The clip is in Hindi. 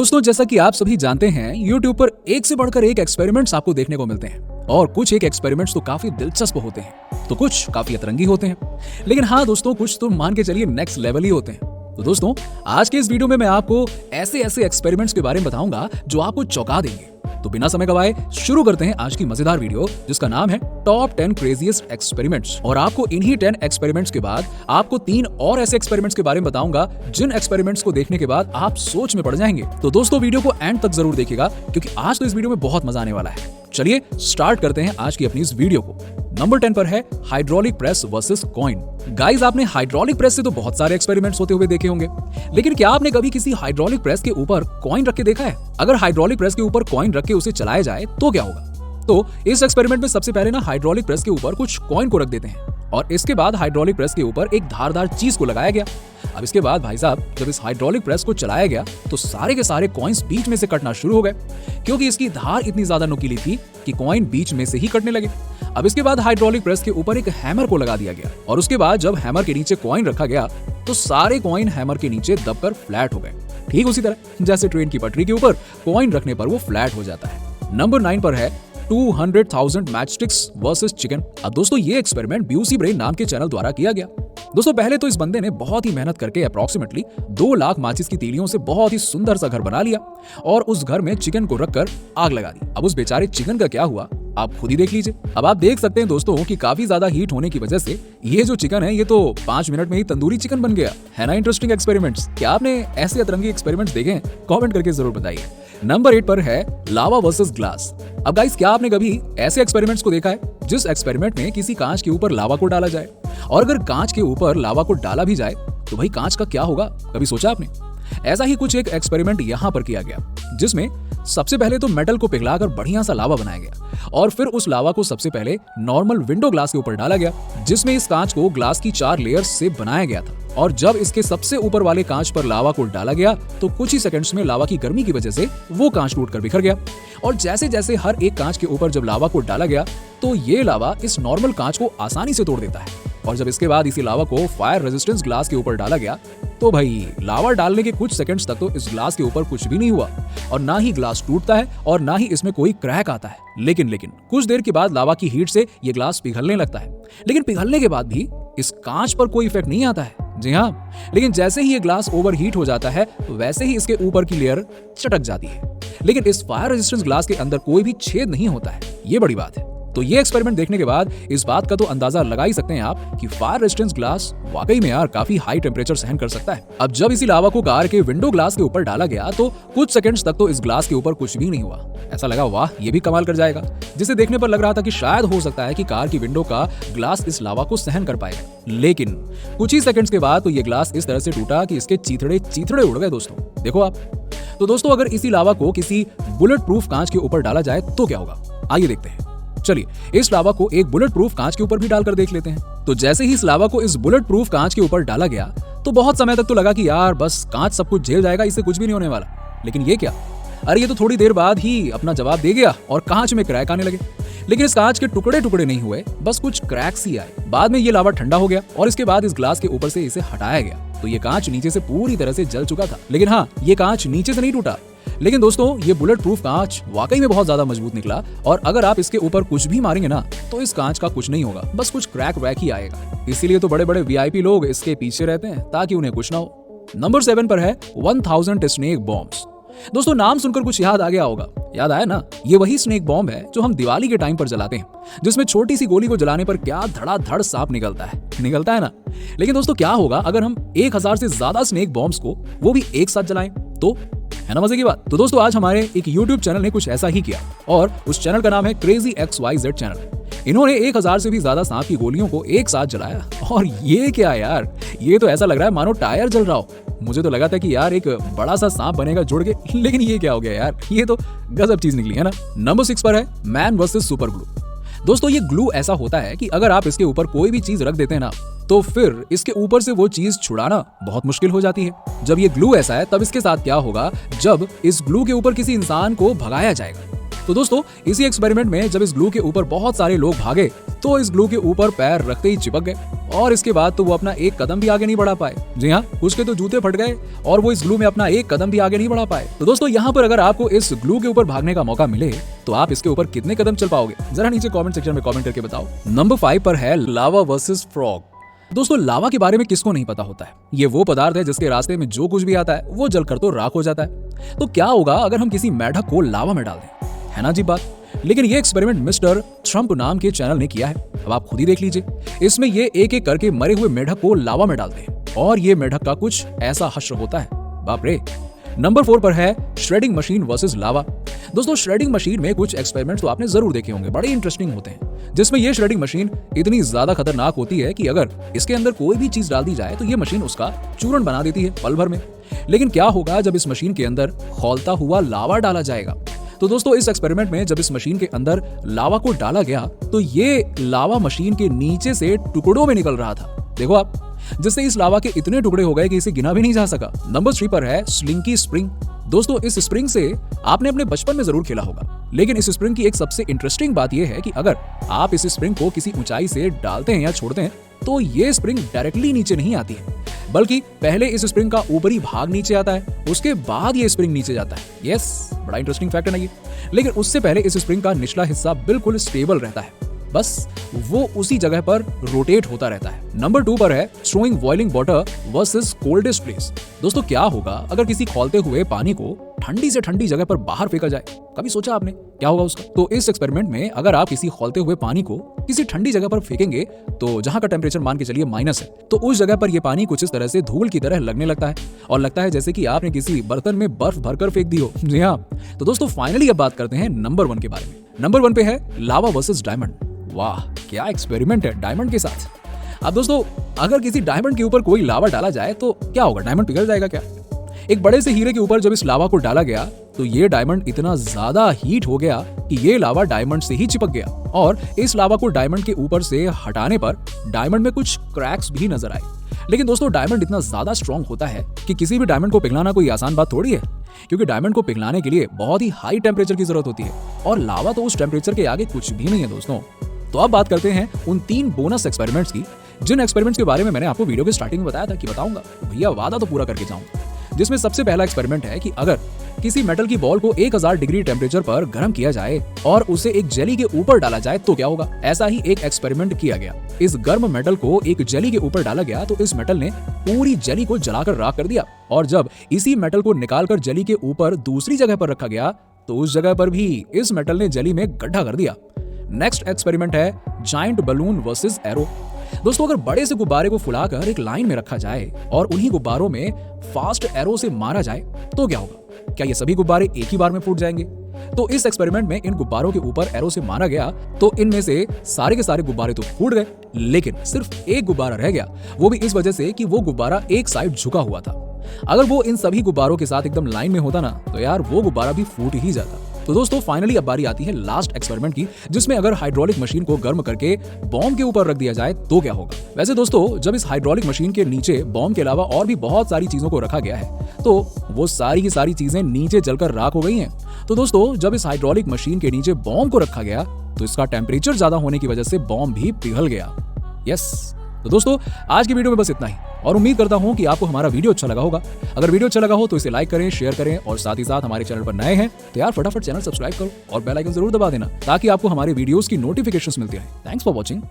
दोस्तों, जैसा कि आप सभी जानते हैं, YouTube पर एक से बढ़कर एक एक्सपेरिमेंट्स आपको देखने को मिलते हैं और कुछ एक एक्सपेरिमेंट्स तो काफी दिलचस्प होते हैं तो कुछ काफी अतरंगी होते हैं। लेकिन हाँ दोस्तों, कुछ तो मान के चलिए नेक्स्ट लेवल ही होते हैं। तो दोस्तों, आज के इस वीडियो में मैं आपको ऐसे एक्सपेरिमेंट्स के बारे में बताऊंगा जो आपको चौंका देंगे। तो बिना समय गवाए शुरू करते हैं आज की मजेदार वीडियो, जिसका नाम है टॉप 10 क्रेजीएस्ट एक्सपेरिमेंट्स। और आपको इन्हीं 10 एक्सपेरिमेंट्स के बाद आपको 3 और ऐसे एक्सपेरिमेंट्स के बारे में बताऊंगा जिन एक्सपेरिमेंट्स को देखने के बाद आप सोच में पड़ जाएंगे। तो दोस्तों, वीडियो को एंड तक जरूर देखिएगा क्योंकि आज तो इस वीडियो में बहुत मजा आने वाला है। चलिए स्टार्ट करते हैं आज की अपनी इस वीडियो को। नंबर 10 पर है hydraulic press versus coin. Guys, आपने हाइड्रोलिक प्रेस से तो बहुत सारे एक्सपेरिमेंट्स होते हुए देखे होंगे, लेकिन क्या आपने कभी किसी हाइड्रोलिक प्रेस के ऊपर कॉइन रख के देखा है? अगर हाइड्रोलिक प्रेस के ऊपर कॉइन रख के उसे चलाया जाए तो क्या होगा? तो इस एक्सपेरिमेंट में सबसे पहले ना हाइड्रोलिक प्रेस के ऊपर कुछ कॉइन को रख देते हैं और इसके बाद हाइड्रोलिक प्रेस के ऊपर एक धारदार चीज को लगाया गया। अब इसके बाद भाई साहब, जब इस हाइड्रोलिक प्रेस को चलाया गया तो सारे के सारे कॉइन्स बीच में से कटना शुरू हो गए, क्योंकि इसकी धार इतनी ज्यादा नुकीली थी कि कॉइन बीच में से ही कटने लगे। अब इसके बाद हाइड्रोलिक प्रेस के ऊपर एक हैमर को लगा दिया गया और उसके बाद जब हैमर के नीचे कॉइन रखा गया तो सारे कॉइन हैमर के नीचे दबकर फ्लैट हो गए, ठीक उसी तरह जैसे ट्रेन की पटरी के ऊपर कॉइन रखने पर वो फ्लैट हो जाता है। नंबर 9 पर है 200,000 मैचस्टिक्स वर्सेस चिकन। अब दोस्तों, ये एक्सपेरिमेंट ब्यूसी ब्रेन नाम के चैनल द्वारा किया गया। दोस्तों, पहले तो इस बंदे ने बहुत ही मेहनत करके अप्रोक्सीमेटली 2 लाख माचिस की तीलियों से बहुत ही सुंदर सा घर बना लिया और उस घर में चिकन को रखकर आग लगा दी। अब उस बेचारे चिकन का क्या हुआ आप खुद ही देख लीजिए। अब आप देख सकते हैं दोस्तों कि काफी ज्यादा हीट होने की वजह से ये जो चिकन है ये तो 5 मिनट में ही तंदूरी चिकन बन गया है ना। Interesting experiments. क्या आपने ऐसे अतरंगी एक्सपेरिमेंट्स देखे हैं? कमेंट करके जरूर बताइए। नंबर 8 पर है लावा वर्सेस ग्लास। अब गाइस, क्या आपने कभी ऐसे एक्सपेरिमेंट्स को देखा है जिस एक्सपेरिमेंट में किसी कांच के ऊपर लावा को डाला जाए और अगर कांच के ऊपर लावा को डाला भी जाए तो भाई कांच का क्या होगा? कभी सोचा आपने? ऐसा ही कुछ एक एक्सपेरिमेंट यहाँ पर किया गया, जिसमें सबसे पहले तो मेटल को पिघलाकर बढ़िया सा लावा बनाया गया और फिर उस लावा को सबसे पहले नॉर्मल विंडो ग्लास के ऊपर डाला गया, जिसमें इस कांच को ग्लास की 4 लेयर्स से बनाया गया था। और जब इसके सबसे ऊपर वाले कांच पर लावा को डाला गया तो कुछ ही सेकंड्स में लावा की गर्मी की वजह से वो कांच टूटकर बिखर गया। और जैसे जैसे हर एक कांच के ऊपर जब लावा को डाला गया तो ये लावा इस नॉर्मल कांच को आसानी से तोड़ देता है। और जब इसके बाद इसी लावा को फायर रेजिस्टेंस ग्लास के ऊपर डाला गया तो भाई लावा डालने के कुछ सेकंड्स तक तो इस ग्लास के ऊपर कुछ भी नहीं हुआ और ना ही ग्लास टूटता है और ना ही इसमें कोई क्रैक आता है। लेकिन कुछ देर के बाद लावा की हीट से ये ग्लास पिघलने लगता है, लेकिन पिघलने के बाद भी इस कांच पर कोई इफेक्ट नहीं आता है। जी हाँ, लेकिन जैसे ही ये ग्लास ओवर हीट हो जाता है वैसे ही इसके ऊपर की लेयर चटक जाती है, लेकिन इस फायर रेजिस्टेंस ग्लास के अंदर कोई भी छेद नहीं होता है। ये बड़ी बात है। तो ये एक्सपेरिमेंट देखने के बाद इस बात का तो अंदाजा लगा ही सकते हैं आप कि फायर रेजिस्टेंस ग्लास वाकई में यार काफी हाई टेम्परेचर सहन कर सकता है। अब जब इसी लावा को कार के विंडो ग्लास के ऊपर डाला गया तो कुछ सेकंड्स तक तो इस ग्लास के ऊपर कुछ भी नहीं हुआ। ऐसा लगा वाह, ये भी कमाल कर जाएगा, जिसे देखने पर लग रहा था कि शायद हो सकता है कि कार की विंडो का ग्लास इस लावा को सहन कर पाएगा। लेकिन कुछ ही सेकंड्स के बाद तो ये ग्लास इस तरह से टूटा कि इसके चीथड़े उड़ गए। दोस्तों देखो आप। तो दोस्तों, अगर इसी लावा को किसी बुलेट प्रूफ कांच के ऊपर डाला जाए तो क्या होगा? आइए देखते हैं। चलिए इस लावा को एक बुलेट प्रूफ कांच के ऊपर भी डालकर देख लेते हैं। तो जैसे ही इस लावा को इस बुलेट प्रूफ कांच के ऊपर डाला गया तो बहुत समय तक तो लगा कि यार बस कांच सब कुछ झेल जाएगा, इससे कुछ भी नहीं होने वाला। लेकिन ये क्या, अरे ये तो थोड़ी देर बाद ही अपना जवाब दे गया और कांच में क्रैक आने लगे। लेकिन इस कांच के टुकड़े नहीं हुए, बस कुछ क्रैक्स ही आए। बाद में ये लावा ठंडा हो गया और इसके बाद इस ग्लास के ऊपर से इसे हटाया गया तो ये कांच नीचे से पूरी तरह से जल चुका था। लेकिन हाँ, ये कांच नीचे से नहीं टूटा। लेकिन दोस्तों, ये बुलेट प्रूफ कांच वाकई में बहुत ज्यादा मजबूत निकला और अगर आप इसके ऊपर कुछ भी मारेंगे ना तो इस कांच का कुछ नहीं होगा, बस कुछ क्रैक वैक ही आएगा। इसीलिए तो बड़े बड़े वीआईपी लोग इसके पीछे रहते हैं ताकि उन्हें कुछ ना हो। नंबर 7 पर है 1000 स्नेक बॉम्ब्स। दोस्तों, नाम सुनकर कुछ याद आ गया होगा। याद आया ना? ये वही स्नेक बॉम्ब है जो हम दिवाली के टाइम पर जलाते हैं, जिसमें छोटी सी गोली को जलाने पर क्या धड़ाधड़ सांप निकलता है ना। लेकिन दोस्तों, क्या होगा अगर हम 1000 से ज्यादा स्नेक बॉम्ब्स को वो भी एक साथ जलाएं? तो है ना मजे की बात। तो दोस्तों, आज हमारे एक YouTube चैनल ने कुछ ऐसा ही किया और उस चैनल का नाम है क्रेजी XYZ चैनल। इन्होंने 1000 से भी ज्यादा सांप की गोलियों को एक साथ जलाया और ये क्या यार, ये तो ऐसा लग रहा है मानो टायर जल रहा हो। मुझे तो लगा था कि यार एक बड़ा सा सांप बनेगा जुड़ के, लेकिन ये क्या हो गया यार, ये तो गजब चीज निकली है ना। नंबर 6 पर है मैन वर्सेस सुपर ग्लू। दोस्तों, ये ग्लू ऐसा होता है कि अगर आप इसके ऊपर कोई भी चीज रख देते हैं ना तो फिर इसके ऊपर से वो चीज छुड़ाना बहुत मुश्किल हो जाती है। जब ये ग्लू ऐसा है तब इसके साथ क्या होगा जब इस ग्लू के ऊपर किसी इंसान को भगाया जाएगा। तो दोस्तों, इसी एक्सपेरिमेंट में जब इस ग्लू के ऊपर बहुत सारे लोग भागे तो इस ग्लू के ऊपर पैर रखते ही चिपक गए और इसके बाद तो वो अपना एक कदम भी आगे नहीं बढ़ा पाए। जी हाँ, कुछ के तो जूते फट गए और वो इस ग्लू में अपना एक कदम भी आगे नहीं बढ़ा पाए। तो दोस्तों यहाँ पर अगर आपको इस ग्लू के ऊपर भागने का मौका मिले तो आप इसके ऊपर कितने कदम चल पाओगे, जरा नीचे कमेंट सेक्शन में कमेंट करके बताओ। नंबर 5 पर है लावा वर्सेस फ्रॉग। दोस्तों लावा के बारे में किसको नहीं पता होता है। ये वो पदार्थ है जिसके रास्ते में जो कुछ भी आता है वो जलकर तो राख हो जाता है। तो क्या होगा अगर हम किसी मेढक को लावा में डाल दें, है ना जी बात। लेकिन ये एक्सपेरिमेंट मिस्टर ट्रम्प नाम के चैनल ने किया है। अब आप खुद ही देख लीजिए। इसमें ये एक एक करके मरे हुए मेढक को लावा में डालते हैं और ये मेढक का कुछ ऐसा हश्र होता है, बाप रे। नंबर 4 पर है श्रेडिंग मशीन वर्सेस लावा। दोस्तों श्रेडिंग मशीन में कुछ एक्सपेरिमेंट्स तो आपने जरूर देखे होंगे, बड़े इंटरेस्टिंग होते हैं, जिसमें ये श्रेडिंग मशीन इतनी ज्यादा खतरनाक होती है कि अगर इसके अंदर कोई भी चीज डाल दी जाए तो ये मशीन उसका चूर्ण बना देती है पल भर में। लेकिन क्या होगा जब इस मशीन के अंदर खौलता हुआ लावा डाला जाएगा। तो दोस्तों इस एक्सपेरिमेंट में जब इस मशीन के अंदर लावा को डाला गया तो ये लावा मशीन के नीचे से टुकड़ों में निकल रहा था, देखो आप, जिससे इस लावा के इतने टुकड़े हो गए कि इसे गिना भी नहीं जा सका। नंबर 3 पर है स्लिंकी स्प्रिंग। दोस्तों इस स्प्रिंग से आपने अपने बचपन में जरूर खेला होगा, लेकिन इस स्प्रिंग की एक सबसे इंटरेस्टिंग बात यह है कि अगर आप इस स्प्रिंग को किसी ऊंचाई से डालते हैं या छोड़ते हैं तो ये स्प्रिंग डायरेक्टली नीचे नहीं आती है, बल्कि पहले इस स्प्रिंग का ऊपरी भाग नीचे आता है, उसके बाद ये स्प्रिंग नीचे जाता है। यस, बड़ा इंटरेस्टिंग फैक्ट है ना ये। लेकिन उससे पहले इस स्प्रिंग का निचला हिस्सा बिल्कुल स्टेबल रहता है, बस वो उसी जगह पर रोटेट होता रहता है। नंबर 2 पर है throwing boiling water versus coldest place. दोस्तों क्या होगा अगर किसी खौलते हुए पानी को ठंडी से ठंडी जगह पर बाहर फेंका जाए, कभी सोचा आपने क्या होगा उसका। तो इस एक्सपेरिमेंट में अगर आप किसी खौलते हुए पानी को किसी ठंडी जगह पर फेंकेंगे तो जहां का टेम्परेचर मान के चलिए माइनस है, तो उस जगह पर यह पानी कुछ इस तरह से धूल की तरह लगने लगता है और लगता है जैसे कि आपने किसी बर्तन में बर्फ भरकर फेंक दी हो। जी हाँ, तो दोस्तों फाइनली अब बात करते हैं नंबर 1 के बारे में। नंबर 1 पे है लावा वर्सेस डायमंड। वाह क्या एक्सपेरिमेंट है डायमंड के साथ। अब दोस्तों अगर किसी डायमंड के ऊपर कोई लावा डाला जाए तो क्या होगा, डायमंड पिघल जाएगा क्या। एक बड़े से हीरे के ऊपर जब इस लावा को डाला गया तो ये डायमंड इतना ज्यादा हीट हो गया कि ये लावा डायमंड से ही चिपक गया और इस लावा को डायमंड के ऊपर से हटाने पर डायमंड में कुछ क्रैक्स भी नजर आए। लेकिन दोस्तों डायमंड इतना ज्यादा स्ट्रॉन्ग होता है कि किसी भी डायमंड को पिघलाना कोई आसान बात थोड़ी है, क्योंकि डायमंड को पिघलाने के लिए बहुत ही हाई टेम्परेचर की जरूरत होती है और लावा तो उस टेम्परेचर के आगे कुछ भी नहीं है दोस्तों। तो अब बात करते हैं उन 3 बोनस एक्सपेरिमेंट्स की, जिन एक्सपेरिमेंट्स के बारे में मैंने आपको वीडियो के स्टार्टिंग में बताया था कि बताऊंगा, भैया वादा तो पूरा करके जाऊंगा। जिसमें सबसे पहला एक्सपेरिमेंट है कि अगर किसी मेटल की बॉल को 1000 डिग्री टेम्परेचर पर गर्म किया जाए और उसे एक जेली के ऊपर डाला जाए तो क्या होगा। ऐसा ही एक एक्सपेरिमेंट किया गया। इस गर्म मेटल को एक जेली के ऊपर डाला गया तो इस मेटल ने पूरी जेली को जलाकर राख कर दिया और जब इसी मेटल को निकालकर जेली के ऊपर दूसरी जगह पर रखा गया तो उस जगह पर भी इस मेटल ने जेली में गड्ढा कर दिया। नेक्स्ट एक्सपेरिमेंट है जायंट बलून वर्सेस एरो। दोस्तों अगर बड़े से गुब्बारे को फुलाकर एक लाइन में रखा जाए और उन्हीं गुब्बारों में फास्ट एरो से मारा जाए तो क्या होगा, क्या ये सभी गुब्बारे एक ही बार में फूट जाएंगे। तो इस एक्सपेरिमेंट में इन गुब्बारों के ऊपर एरो से मारा गया तो इनमें से सारे के सारे गुब्बारे तो फूट गए, लेकिन सिर्फ एक गुब्बारा रह गया, वो भी इस वजह से कि वो गुब्बारा एक साइड झुका हुआ था। अगर वो इन सभी गुब्बारों के साथ एकदम लाइन में होता ना तो यार वो गुब्बारा भी फूट ही जाता। तो दोस्तों फाइनली अब बारी आती है लास्ट एक्सपेरिमेंट की, जिसमें अगर हाइड्रोलिक मशीन को गर्म करके बॉम्ब के ऊपर रख दिया जाए तो क्या होगा। वैसे दोस्तों जब इस हाइड्रोलिक मशीन के नीचे बॉम्ब के अलावा और भी बहुत सारी चीजों को रखा गया है तो वो सारी की सारी चीजें नीचे जलकर राख हो गई हैं। तो दोस्तों जब इस हाइड्रोलिक मशीन के नीचे बॉम्ब को रखा गया तो इसका टेम्परेचर ज्यादा होने की वजह से बॉम्ब भी पिघल गया। यस, तो दोस्तों आज की वीडियो में बस इतना ही और उम्मीद करता हूं कि आपको हमारा वीडियो अच्छा लगा होगा। अगर वीडियो अच्छा लगा हो तो इसे लाइक करें, शेयर करें और साथ ही साथ हमारे चैनल पर नए हैं तो यार फटाफट चैनल सब्सक्राइब करो और बेल आइकन जरूर दबा देना ताकि आपको हमारे वीडियोस की नोटिफिकेशंस मिलती रहे। Thanks for watching.